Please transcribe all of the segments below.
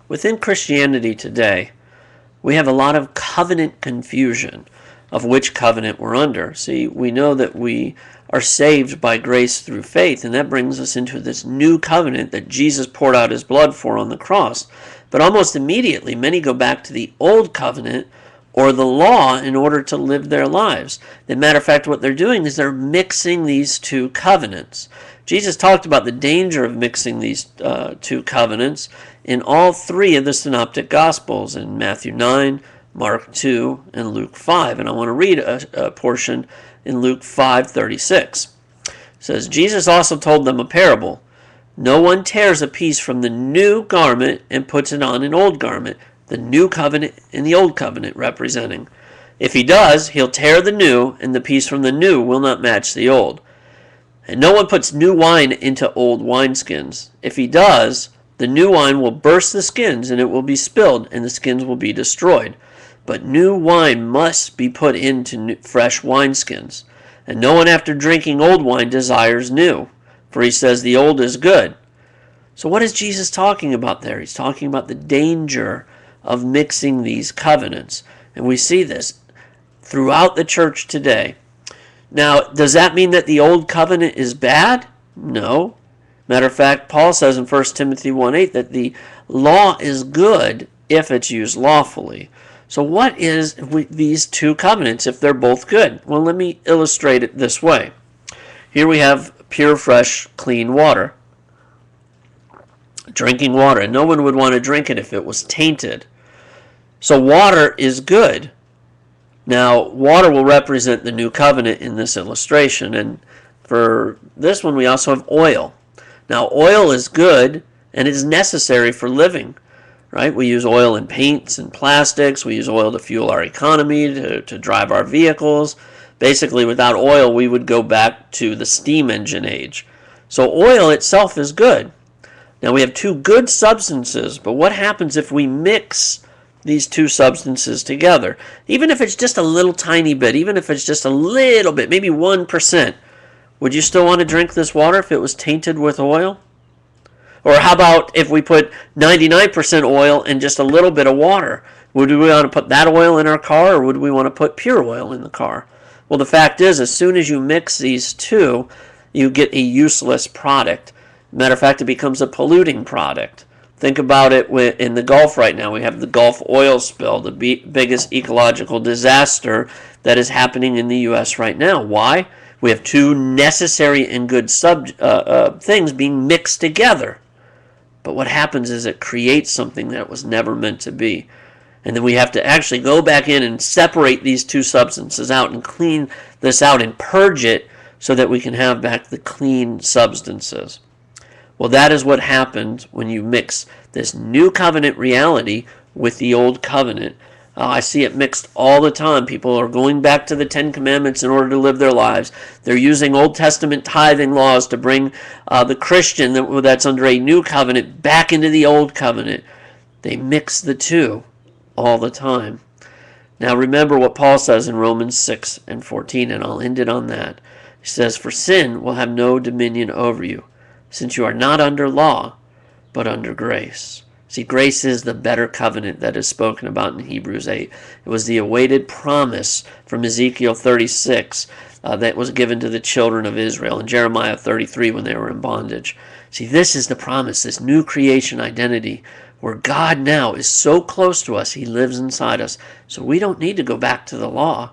Within Christianity today, we have a lot of covenant confusion of which covenant we're under. See, we know that we are saved by grace through faith, and that brings us into this new covenant that Jesus poured out his blood for on the cross. But almost immediately, many go back to the old covenant or the law in order to live their lives. As a matter of fact, what they're doing is they're mixing these two covenants. Jesus talked about the danger of mixing these two covenants in all three of the synoptic gospels, in Matthew 9, Mark 2, and Luke 5. And I want to read a portion in Luke 5:36. It says, Jesus also told them a parable. No one tears a piece from the new garment and puts it on an old garment, the new covenant and the old covenant representing. If he does, he'll tear the new, and the piece from the new will not match the old. And no one puts new wine into old wineskins. If he does, the new wine will burst the skins, and it will be spilled, and the skins will be destroyed. But new wine must be put into fresh wineskins. And no one after drinking old wine desires new, for he says the old is good. So what is Jesus talking about there? He's talking about the danger of mixing these covenants. And we see this throughout the church today. Now, does that mean that the old covenant is bad? No. Matter of fact, Paul says in 1 Timothy 1:8 that the law is good if it's used lawfully. So what is these two covenants if they're both good? Well, let me illustrate it this way. Here we have pure, fresh, clean water. Drinking water. And no one would want to drink it if it was tainted. So water is good. Now, water will represent the new covenant in this illustration. And for this one, we also have oil. Now, oil is good and is necessary for living. Right? We use oil in paints and plastics. We use oil to fuel our economy, to drive our vehicles. Basically, without oil, we would go back to the steam engine age. So oil itself is good. Now, we have two good substances, but what happens if we mix these two substances together? Even if it's just a little tiny bit, even if it's just a little bit, maybe 1%, would you still want to drink this water if it was tainted with oil? Or how about if we put 99% oil and just a little bit of water? Would we want to put that oil in our car, or would we want to put pure oil in the car? Well, the fact is, as soon as you mix these two, you get a useless product. Matter of fact, it becomes a polluting product. Think about it in the Gulf right now. We have the Gulf oil spill, the biggest ecological disaster that is happening in the U.S. right now. Why? We have two necessary and good things being mixed together. But what happens is it creates something that was never meant to be. And then we have to actually go back in and separate these two substances out and clean this out and purge it so that we can have back the clean substances. Well, that is what happens when you mix this new covenant reality with the old covenant. I see it mixed all the time. People are going back to the Ten Commandments in order to live their lives. They're using Old Testament tithing laws to bring the Christian that's under a new covenant back into the old covenant. They mix the two all the time. Now remember what Paul says in Romans 6 and 14, and I'll end it on that. He says, "For sin will have no dominion over you, since you are not under law, but under grace." See, grace is the better covenant that is spoken about in Hebrews 8. It was the awaited promise from Ezekiel 36 that was given to the children of Israel, and Jeremiah 33 when they were in bondage. See, this is the promise, this new creation identity, where God now is so close to us, he lives inside us. So we don't need to go back to the law.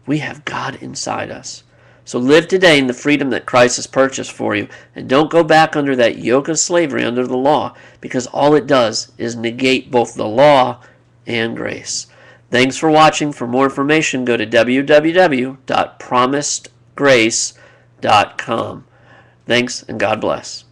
We have God inside us. So live today in the freedom that Christ has purchased for you. And don't go back under that yoke of slavery under the law, because all it does is negate both the law and grace. Thanks for watching. For more information, go to www.promisedgrace.com. Thanks, and God bless.